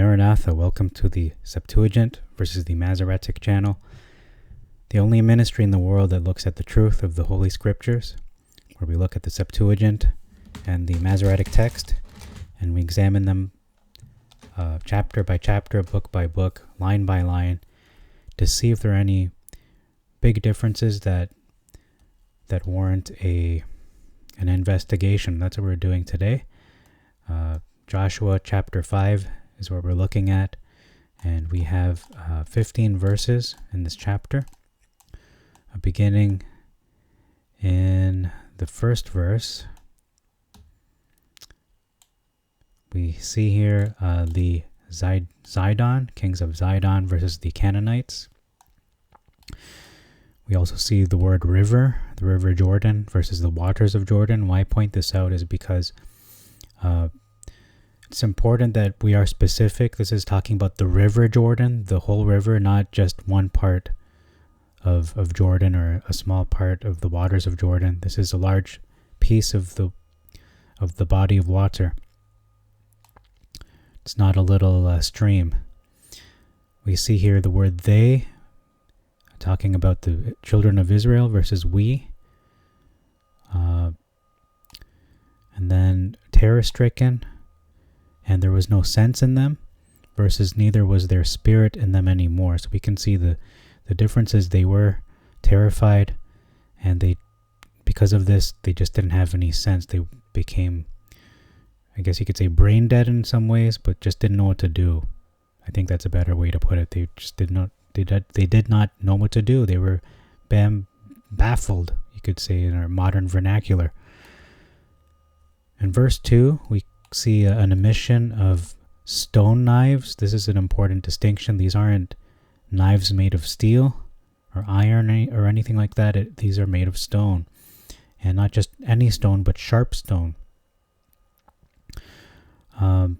Maranatha, welcome to the Septuagint versus the Masoretic channel, the only ministry in the world that looks at the truth of the Holy Scriptures, where we look at the Septuagint and the Masoretic text, and we examine them chapter by chapter, book by book, line by line, to see if there are any big differences that warrant an investigation. That's what we're doing today. Joshua chapter 5 is what we're looking at, and we have 15 verses in this chapter, beginning in the first verse. We see here the Zidon, kings of Zidon versus the Canaanites. We also see the word river, the river Jordan versus the waters of Jordan. Why I point this out is because it's important that we are specific. This is talking about the river Jordan, the whole river, not just one part of Jordan or a small part of the waters of Jordan. This is a large piece of the body of water. It's not a little stream. We see here the word they, talking about the children of Israel versus we. And then terror-stricken, and there was no sense in them, versus neither was there spirit in them anymore. So we can see the differences. They were terrified, and because of this, they just didn't have any sense. They became, I guess you could say, brain dead in some ways, but just didn't know what to do. I think that's a better way to put it. They just did not know what to do. They were baffled, you could say, in our modern vernacular. In verse 2, we see an omission of stone knives. This is an important distinction. These aren't knives made of steel or iron or anything like that. These are made of stone, and not just any stone, but sharp stone. We're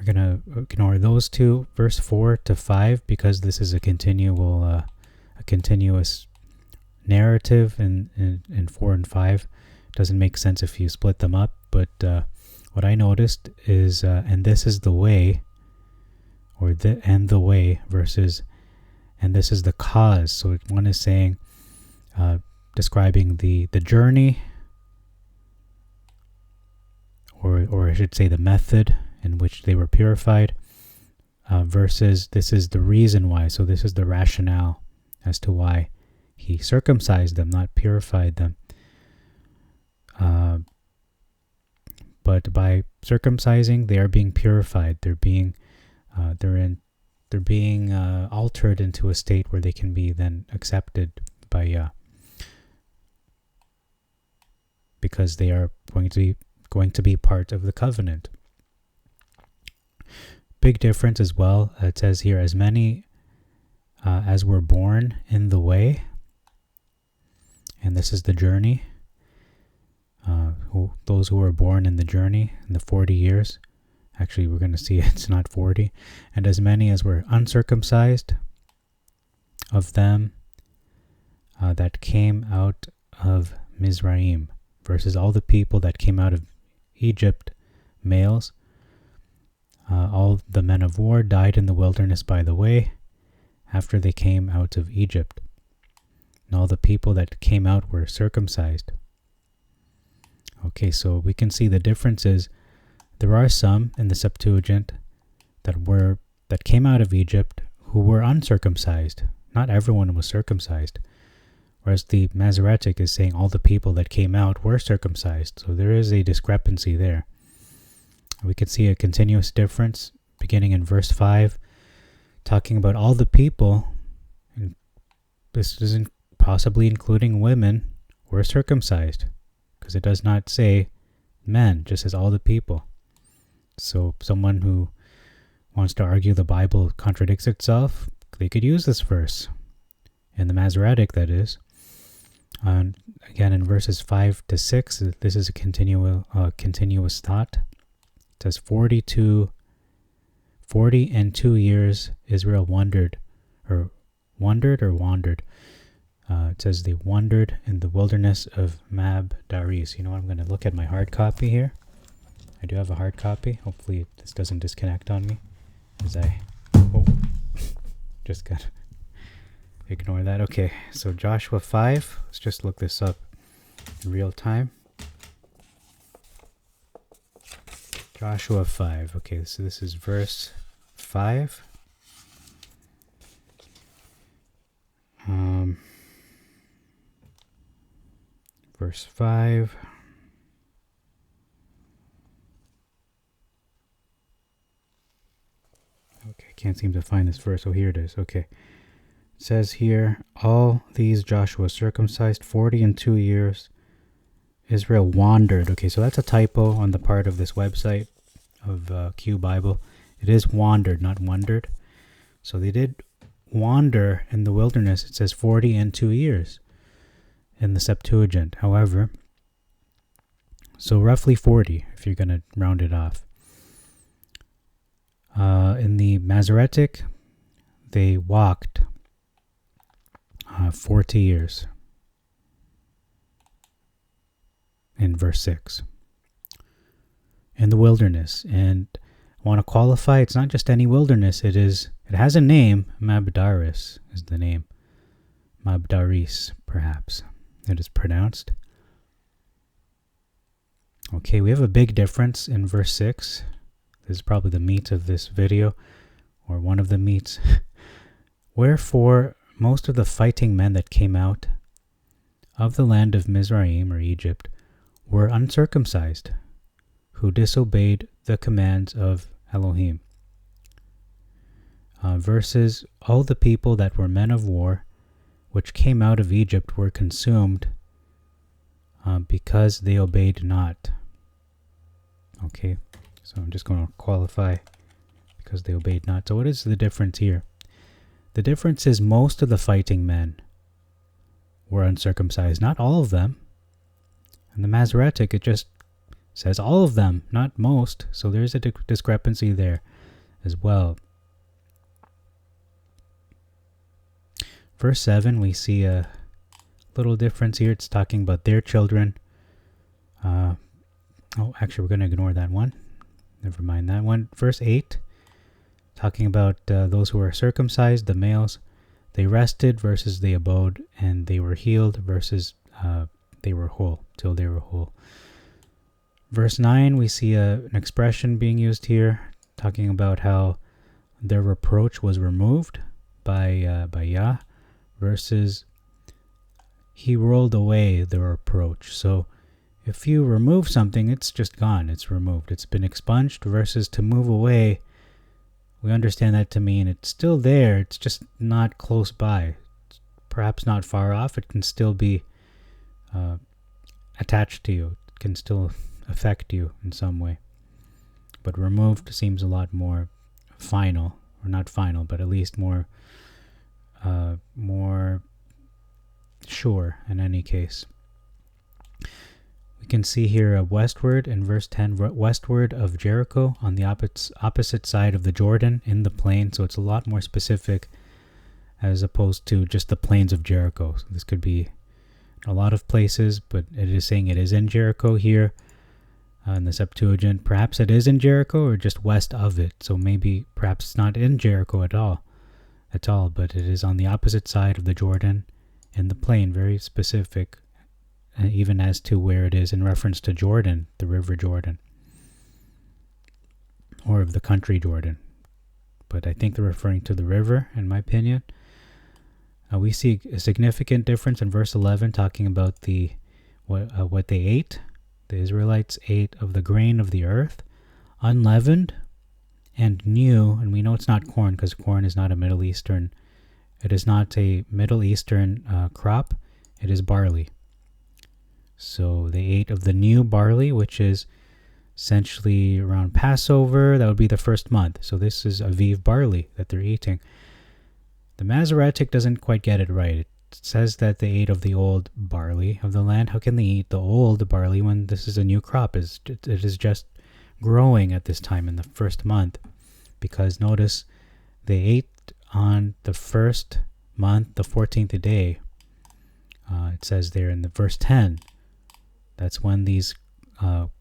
going to ignore those two, verse 4 to 5, because this is a continuous narrative in 4 and 5. Doesn't make sense if you split them up, but what I noticed is, and this is the way, or the way, versus, and this is the cause. So one is saying, describing the journey, or I should say the method in which they were purified, versus this is the reason why. So this is the rationale as to why he circumcised them, not purified them. But by circumcising, they are being purified. They're being altered into a state where they can be then accepted by because they are going to be part of the covenant. Big difference as well. It says here, as many as were born in the way, and this is the journey. Those who were born in the journey in the 40 years. Actually, we're going to see it's not 40. And as many as were uncircumcised of them that came out of Mizraim, versus all the people that came out of Egypt, males. All the men of war died in the wilderness by the way, after they came out of Egypt. And all the people that came out were circumcised. Okay, so we can see the differences. There are some in the Septuagint that came out of Egypt who were uncircumcised. Not everyone was circumcised. Whereas the Masoretic is saying all the people that came out were circumcised. So there is a discrepancy there. We can see a continuous difference beginning in verse 5, talking about all the people, and this isn't possibly including women, were circumcised. Because it does not say men, just says all the people. So someone who wants to argue the Bible contradicts itself, they could use this verse. In the Masoretic, that is. And again, in verses 5 to 6, this is a continuous thought. It says 40 and 2 years Israel wandered. It says they wandered in the wilderness of Mabdaris. You know, I'm going to look at my hard copy here. I do have a hard copy. Hopefully this doesn't disconnect on me as I just gotta ignore that. Okay, so Joshua 5. Let's just look this up in real time. Joshua 5. Okay, so this is verse 5. Verse 5. Okay, can't seem to find this verse. Oh, here it is. Okay. It says here, all these Joshua circumcised 40 and 2 years. Israel wandered. Okay, so that's a typo on the part of this website of Q Bible. It is wandered, not wondered. So they did wander in the wilderness. It says 40 and 2 years in the Septuagint. However, so roughly 40 if you're going to round it off. In the Masoretic, they walked 40 years in verse 6 in the wilderness. And I want to qualify, it's not just any wilderness. It has a name. Mabdaris is the name. Mabdaris, perhaps it is pronounced. Okay, we have a big difference in verse 6. This is probably the meat of this video, or one of the meats. Wherefore, most of the fighting men that came out of the land of Mizraim, or Egypt, were uncircumcised, who disobeyed the commands of Elohim. Verses, all the people that were men of war, which came out of Egypt, were consumed because they obeyed not. Okay. So I'm just going to qualify because they obeyed not. So what is the difference here? The difference is most of the fighting men were uncircumcised. Not all of them. In the Masoretic, it just says all of them, not most. So there's a discrepancy there as well. Verse 7, we see a little difference here. It's talking about their children. Actually, we're going to ignore that one. Never mind that one. Verse 8, talking about those who were circumcised, the males, they rested versus they abode, and they were healed versus they were whole, till they were whole. Verse 9, we see an expression being used here, talking about how their reproach was removed by Yah, versus he rolled away the reproach. So if you remove something, it's just gone. It's removed. It's been expunged, versus to move away, we understand that to mean it's still there. It's just not close by. It's perhaps not far off. It can still be attached to you. It can still affect you in some way. But removed seems a lot more final, or not final, but at least more sure in any case. We can see here a westward in verse 10, westward of Jericho, on the opposite side of the Jordan in the plain. So it's a lot more specific as opposed to just the plains of Jericho. So this could be a lot of places, but it is saying it is in Jericho here in the Septuagint. Perhaps it is in Jericho or just west of it. So maybe perhaps it's not in Jericho at all, but it is on the opposite side of the Jordan in the plain. Very specific. Even as to where it is in reference to Jordan, the river Jordan, or of the country Jordan. But I think they're referring to the river, in my opinion. We see a significant difference in verse 11, talking about what they ate. The Israelites ate of the grain of the earth, unleavened and new. And we know it's not corn, because corn is not a Middle Eastern. It is not a Middle Eastern crop. It is barley. So they ate of the new barley, which is essentially around Passover. That would be the first month. So this is Aviv barley that they're eating. The Masoretic doesn't quite get it right. It says that they ate of the old barley of the land. How can they eat the old barley when this is a new crop? It is just growing at this time in the first month. Because notice, they ate on the first month, the 14th day. It says there in the verse 10. That's when these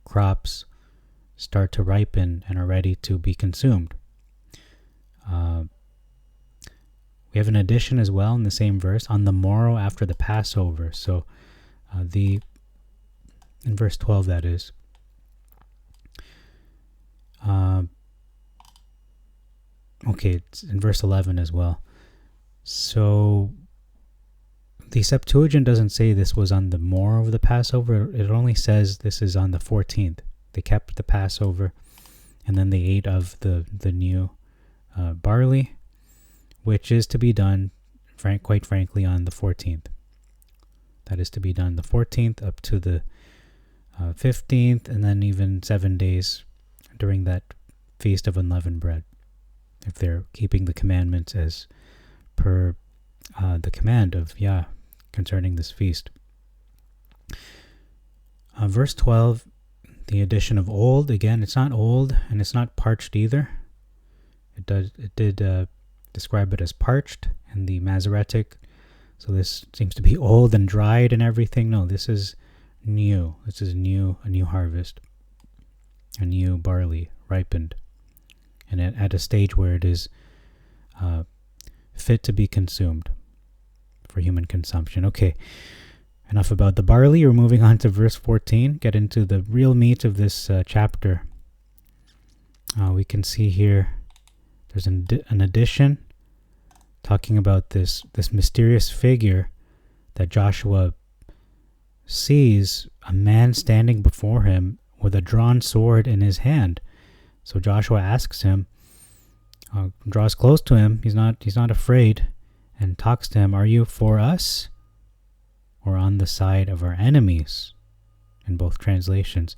crops start to ripen and are ready to be consumed. We have an addition as well in the same verse, on the morrow after the Passover. So in verse 12 that is. Okay, it's in verse 11 as well. So the Septuagint doesn't say this was on the morrow of the Passover. It only says this is on the 14th. They kept the Passover, and then they ate of the new barley, which is to be done, quite frankly, on the 14th. That is to be done the 14th up to the 15th, and then even 7 days during that Feast of Unleavened Bread, if they're keeping the commandments as per the command of Yah concerning this feast. Verse 12, the addition of old, again, it's not old and it's not parched either. It did describe it as parched in the Masoretic. So this seems to be old and dried and everything. No, this is new. This is new, a new harvest, a new barley ripened, and at a stage where it is fit to be consumed for human consumption. Okay, enough about the barley. We're moving on to verse 14. Get into the real meat of this chapter. We can see here there's an addition talking about this mysterious figure that Joshua sees, a man standing before him with a drawn sword in his hand. So Joshua asks him, draws close to him, he's not afraid, and talks to him, "Are you for us or on the side of our enemies?" In both translations.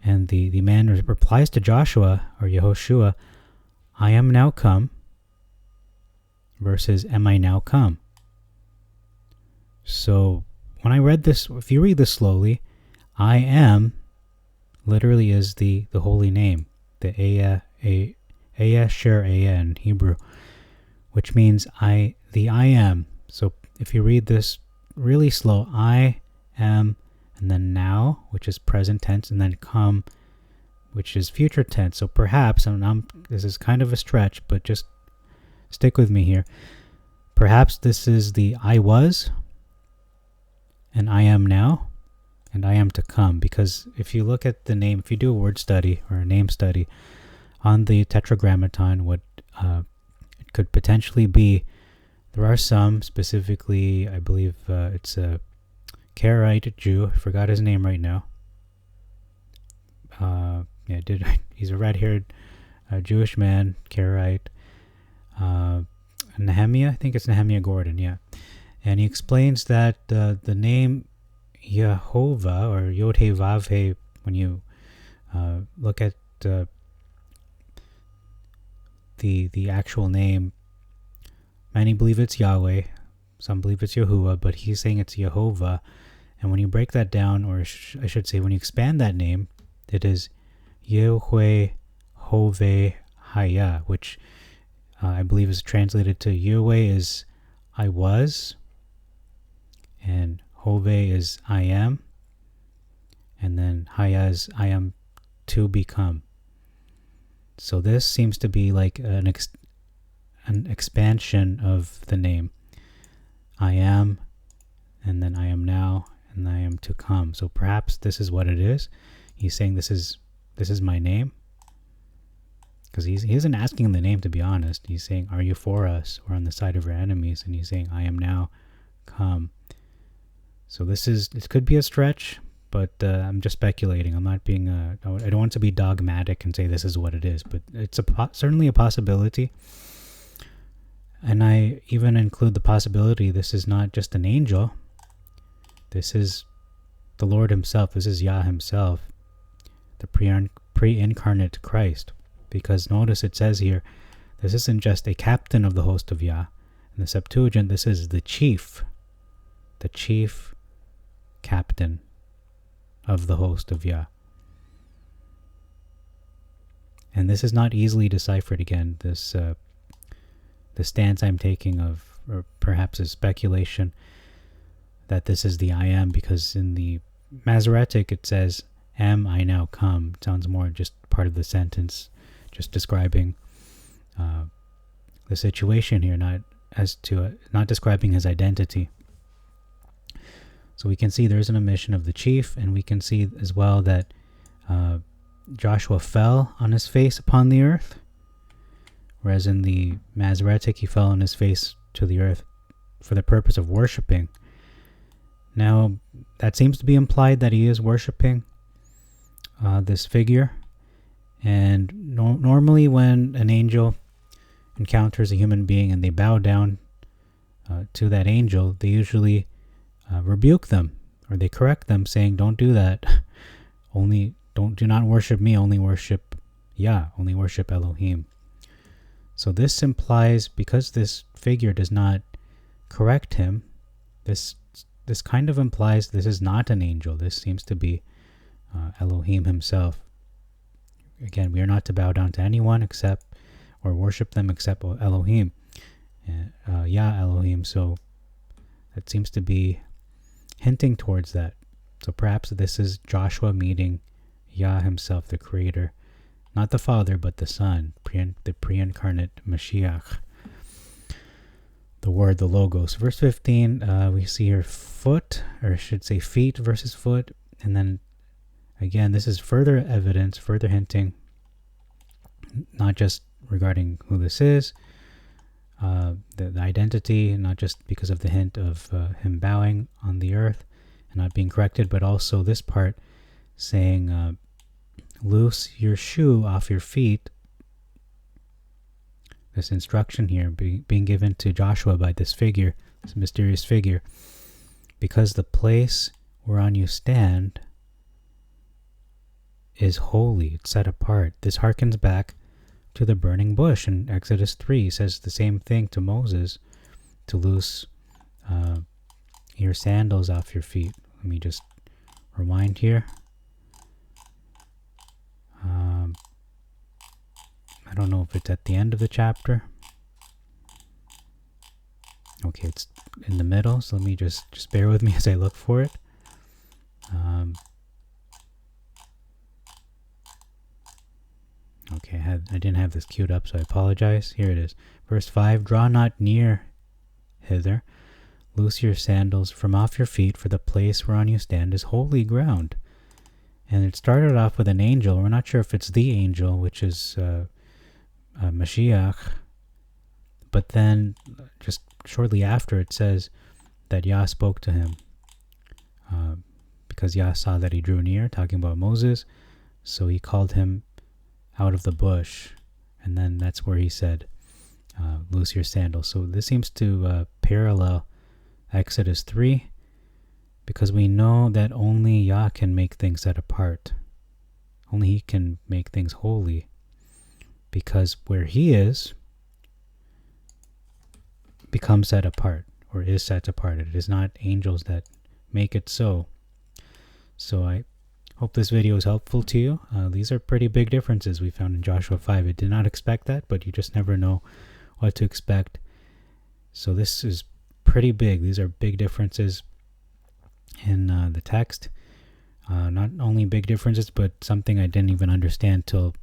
And the man replies to Joshua, or Yehoshua, "I am now come," versus "am I now come?" So when I read this, if you read this slowly, I am literally is the holy name, the Eya Sher Eya in Hebrew, which means I am. So if you read this really slow, I am, and then now, which is present tense, and then come, which is future tense. So perhaps, this is kind of a stretch, but just stick with me here. Perhaps this is the I was, and I am now, and I am to come. Because if you look at the name, if you do a word study or a name study on the Tetragrammaton, what it could potentially be, there are some, specifically, I believe it's a Canaanite Jew. I forgot his name right now. He's a red-haired Jewish man, Canaanite. Nehemiah, I think it's Nehemiah Gordon, yeah. And he explains that the name Yehovah, or Yod-He-Vav-He, when you look at the actual name, many believe it's Yahweh, some believe it's Yahuwah, but he's saying it's Yehovah. And when you break that down, or I should say when you expand that name, it is Yahweh Hove Haya, which I believe is translated to Yahweh is I was, and Hove is I am, and then Haya is I am to become. So this seems to be like an expansion of the name. I am, and then I am now, and I am to come. So perhaps this is what it is. He's saying this is my name. Because he isn't asking the name, to be honest. He's saying, "Are you for us or on the side of our enemies?" And he's saying, "I am now come." So it could be a stretch, but I'm just speculating. I'm not being, I don't want to be dogmatic and say this is what it is, but it's certainly a possibility. And I even include the possibility this is not just an angel. This is the Lord himself. This is Yah himself, the pre-incarnate Christ. Because notice it says here, this isn't just a captain of the host of Yah. In the Septuagint, this is the chief captain of the host of Yah. And this is not easily deciphered again. This the stance I'm taking of, or perhaps a speculation, that this is the I am, because in the Masoretic it says, am I now come. It sounds more just part of the sentence, just describing the situation here, not describing his identity. So we can see there's an omission of the chief, and we can see as well that Joshua fell on his face upon the earth, whereas in the Masoretic he fell on his face to the earth for the purpose of worshiping. Now, that seems to be implied that he is worshiping this figure. And normally when an angel encounters a human being and they bow down to that angel, they usually rebuke them, or they correct them, saying, don't do that. Do not worship me, only worship Yah, only worship Elohim. So this implies, because this figure does not correct him, this kind of implies this is not an angel. This seems to be Elohim himself. Again, we are not to bow down to anyone except, or worship them except Elohim, Yah Elohim. So that seems to be hinting towards that. So perhaps this is Joshua meeting Yah himself, the Creator, not the Father, but the Son, the pre-incarnate Mashiach, the Word, the Logos. Verse 15, we see here foot, or I should say feet versus foot, and then again, this is further evidence, further hinting, not just regarding who this is, the identity, not just because of the hint of him bowing on the earth and not being corrected, but also this part saying, loose your shoe off your feet. This instruction here being given to Joshua by this figure, this mysterious figure, because the place whereon you stand is holy, it's set apart. This harkens back to the burning bush in Exodus 3. He says the same thing to Moses, to loose your sandals off your feet. Let me just rewind here. I don't know if it's at the end of the chapter. Okay, it's in the middle, so let me just bear with me as I look for it. Okay, I didn't have this queued up, so I apologize. Here it is. Verse 5, draw not near hither, loose your sandals from off your feet, for the place whereon you stand is holy ground. And it started off with an angel. We're not sure if it's the angel, which is Mashiach, but then just shortly after it says that Yah spoke to him, because Yah saw that he drew near, talking about Moses, so he called him out of the bush, and then that's where he said, loose your sandals. So this seems to parallel Exodus 3, because we know that only Yah can make things set apart. Only He can make things holy, because where He is becomes set apart, or is set apart. It is not angels that make it so. So I hope this video is helpful to you. These are pretty big differences we found in Joshua 5. I did not expect that, but you just never know what to expect. So this is pretty big. These are big differences in the text. Not only big differences, but something I didn't even understand till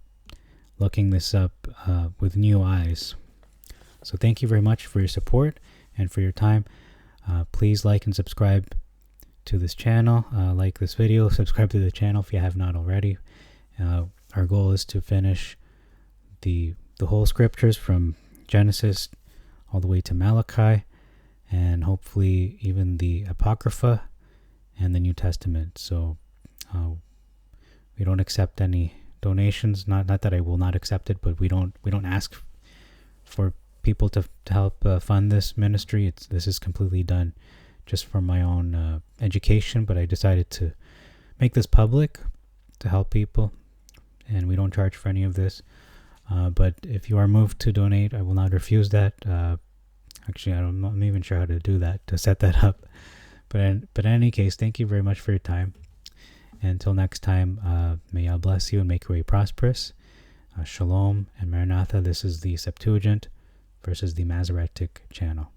looking this up with new eyes. So thank you very much for your support and for your time. Please like and subscribe to this channel. Like this video, subscribe to the channel if you have not already. Our goal is to finish the whole scriptures from Genesis all the way to Malachi, and hopefully even the Apocrypha and the New Testament. So we don't accept any donations. Not that I will not accept it, but we don't ask for people to help fund this ministry. This is completely done just for my own education, but I decided to make this public to help people, and we don't charge for any of this. But if you are moved to donate, I will not refuse that. Actually, I'm not even sure how to do that, to set that up. But in any case, thank you very much for your time. And until next time, may Allah bless you and make your way prosperous. Shalom and Maranatha. This is the Septuagint versus the Masoretic channel.